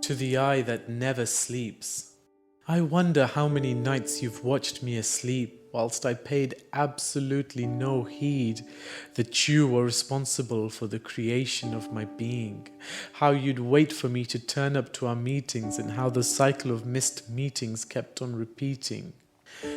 to the eye that never sleeps. I wonder how many nights you've watched me asleep whilst I paid absolutely no heed that you were responsible for the creation of my being, how you'd wait for me to turn up to our meetings, and how the cycle of missed meetings kept on repeating.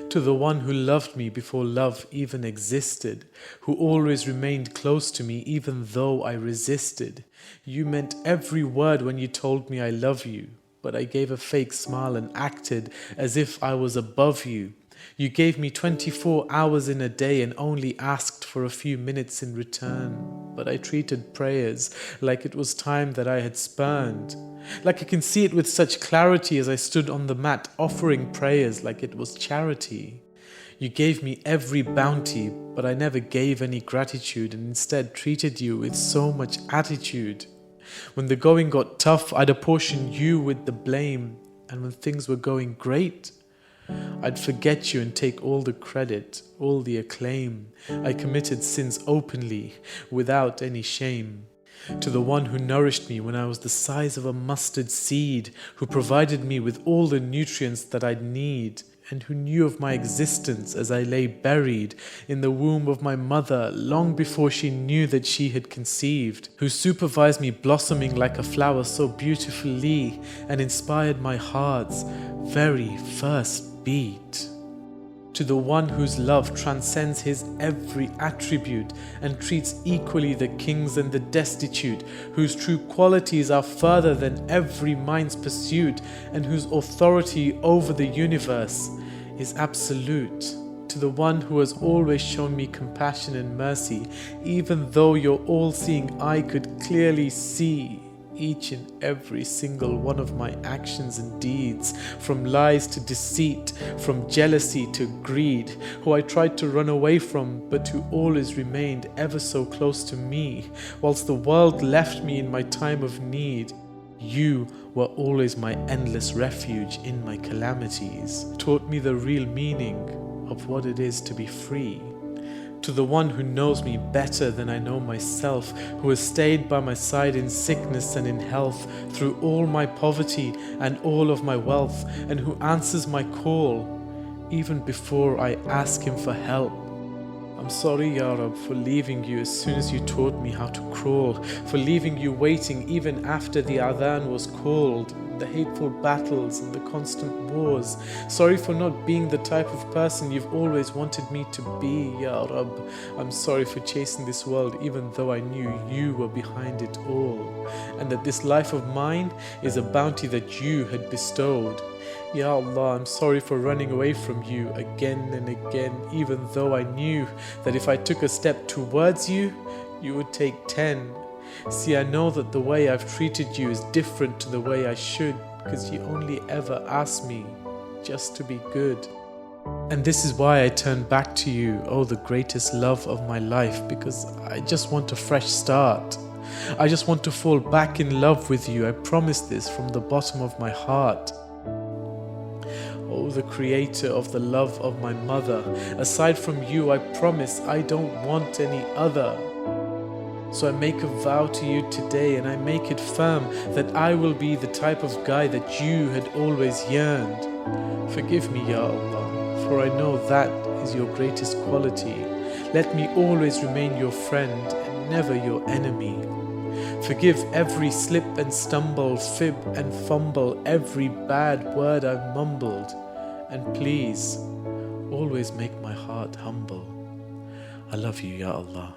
To the one who loved me before love even existed, who always remained close to me even though I resisted. You meant every word when you told me I love you, but I gave a fake smile and acted as if I was above you. You gave me 24 hours in a day and only asked for a few minutes in return, but I treated prayers like it was time that I had spurned. Like I can see it with such clarity as I stood on the mat offering prayers like it was charity. You gave me every bounty, but I never gave any gratitude and instead treated you with so much attitude. When the going got tough, I'd apportion you with the blame, and when things were going great, I'd forget you and take all the credit, all the acclaim. I committed sins openly, without any shame. To the one who nourished me when I was the size of a mustard seed, who provided me with all the nutrients that I'd need, and who knew of my existence as I lay buried in the womb of my mother long before she knew that she had conceived, who supervised me blossoming like a flower so beautifully and inspired my heart's very first beat. To the one whose love transcends his every attribute and treats equally the kings and the destitute, whose true qualities are further than every mind's pursuit, and whose authority over the universe is absolute. To the one who has always shown me compassion and mercy, even though your all-seeing eye could clearly see each and every single one of my actions and deeds, from lies to deceit, from jealousy to greed, who I tried to run away from, but who always remained ever so close to me, whilst the world left me in my time of need. You were always my endless refuge in my calamities, taught me the real meaning of what it is to be free. To the one who knows me better than I know myself, who has stayed by my side in sickness and in health, through all my poverty and all of my wealth, and who answers my call, even before I ask him for help. I'm sorry, Ya Rab, for leaving you as soon as you taught me how to crawl, for leaving you waiting even after the adhan was called, the hateful battles and the constant wars. Sorry for not being the type of person you've always wanted me to be, Ya Rab. I'm sorry for chasing this world even though I knew you were behind it all, and that this life of mine is a bounty that you had bestowed. Ya Allah, I'm sorry for running away from you again and again, even though I knew that if I took a step towards you, you would take 10. See, I know that the way I've treated you is different to the way I should, because you only ever asked me just to be good. And this is why I turn back to you, oh the greatest love of my life, because I just want a fresh start. I just want to fall back in love with you. I promise this from the bottom of my heart. Oh, the creator of the love of my mother, aside from you, I promise I don't want any other. So I make a vow to you today, and I make it firm that I will be the type of guy that you had always yearned. Forgive me, Ya Allah, for I know that is your greatest quality. Let me always remain your friend and never your enemy. Forgive every slip and stumble, fib and fumble, every bad word I've mumbled. And please, always make my heart humble. I love you, Ya Allah.